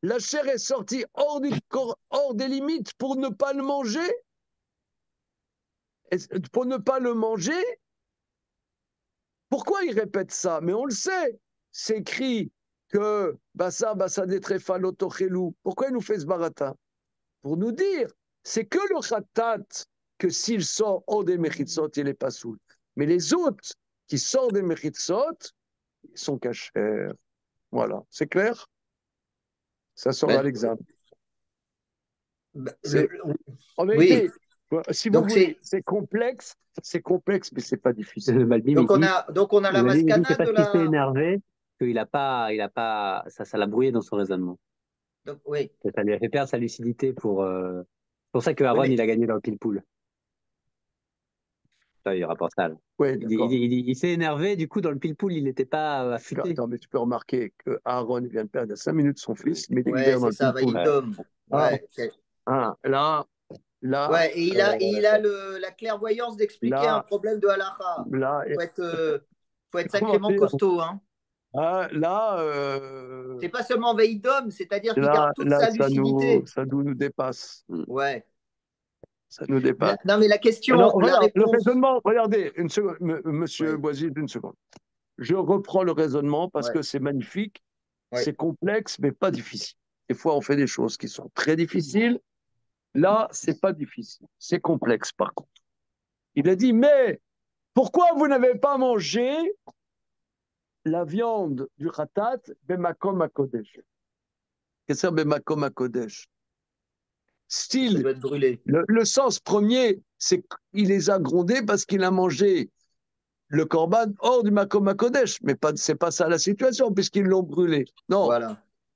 la chair est sortie hors des limites pour ne pas le manger? Pour ne pas le manger? Pourquoi il répète ça? Mais on le sait. C'est écrit que Bassa detrefa lotochelou. Pourquoi il nous fait ce baratin? Pour nous dire, c'est que le khatat, que s'il sort hors des mechitzot, il n'est pas soul. Mais les autres qui sortent des mechitzot, ils sont cachés. Voilà, c'est clair? Ça sort à l'examen. En vérité, si vous voulez, c'est complexe, mais c'est pas difficile. Donc on a la maskana de la. Il s'est énervé qu'il a pas, ça l'a brouillé dans son raisonnement. Donc, oui. Ça lui a fait perdre sa lucidité c'est pour ça que Aaron, il a gagné dans le pile-poule. Il rapporte ça. Oui, il s'est énervé, du coup, dans le pile-poule, il n'était pas affûté. Attends, mais tu peux remarquer que Aaron vient de perdre il y a 5 minutes son fils, mais dès qu'il c'est ça, Vaïdom. Là. Ouais, et il a la clairvoyance d'expliquer un problème de halakha. Faut être sacrément costaud. Hein. C'est pas seulement Vaïdom, c'est-à-dire qu'il garde toute sa lucidité. Ça nous dépasse. Ouais. Ça nous dépasse. Non, mais la question, le raisonnement, regardez, une seconde, monsieur Boisy, une seconde. Je reprends le raisonnement parce que c'est magnifique, c'est complexe, mais pas difficile. Des fois, on fait des choses qui sont très difficiles. Là, c'est pas difficile, c'est complexe par contre. Il a dit, mais pourquoi vous n'avez pas mangé la viande du khatat bemakom hakodesh? Qu'est-ce que c'est bemakom hakodesh? Style, ça doit être brûlé. Le sens premier, c'est qu'il les a grondés parce qu'il a mangé le korban hors du makom hakodesh, mais c'est pas ça la situation puisqu'ils l'ont brûlé. Non,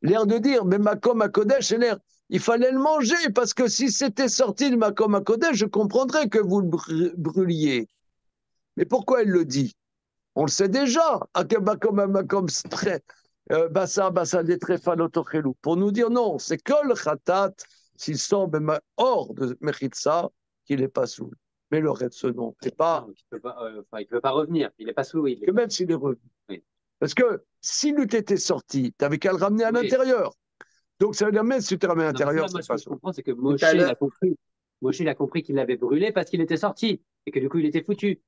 l'air de dire, mais makom hakodesh, c'est l'air. Il fallait le manger, parce que si c'était sorti du Makom HaKodesh, je comprendrais que vous le brûliez. Mais pourquoi elle le dit? On le sait déjà. Pour nous dire non, c'est que le khatat, s'il sort hors de Mechitsa, qu'il n'est pas sous. Mais le reste, non. Il ne peut pas revenir. Il n'est pas sous. Que même s'il est revenu. Oui. Parce que s'il eût été sorti, tu n'avais qu'à le ramener à l'intérieur. Donc, ça veut dire, même si tu te ramènes à l'intérieur, ce que je comprends, c'est que Moshe, il a compris qu'il l'avait brûlé parce qu'il était sorti et que du coup, il était foutu.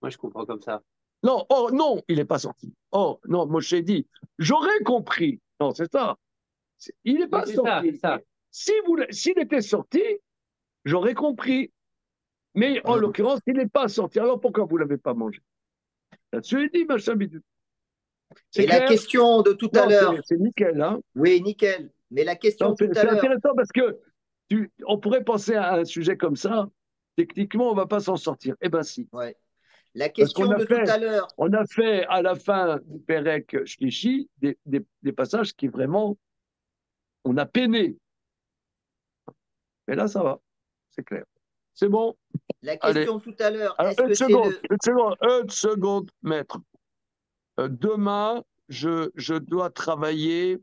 Moi, je comprends comme ça. Non, non, il n'est pas sorti. Non, Moshe dit, j'aurais compris. Non, c'est ça. Il n'est pas sorti. C'est ça. S'il était sorti, j'aurais compris. Mais en l'occurrence, il n'est pas sorti. Alors, pourquoi vous ne l'avez pas mangé? Là-dessus, il dit, machin bidou. Et la question de tout à l'heure. C'est nickel, hein? Oui, nickel. Mais la question de tout à l'heure. C'est intéressant parce que on pourrait penser à un sujet comme ça. Techniquement, on ne va pas s'en sortir. Eh bien, si. Ouais. La question de tout à l'heure. On a fait à la fin du Perek Shlishi des passages qui vraiment, on a peiné. Mais là, ça va. C'est clair. C'est bon. La question tout à l'heure. Une seconde, maître. Demain, je dois travailler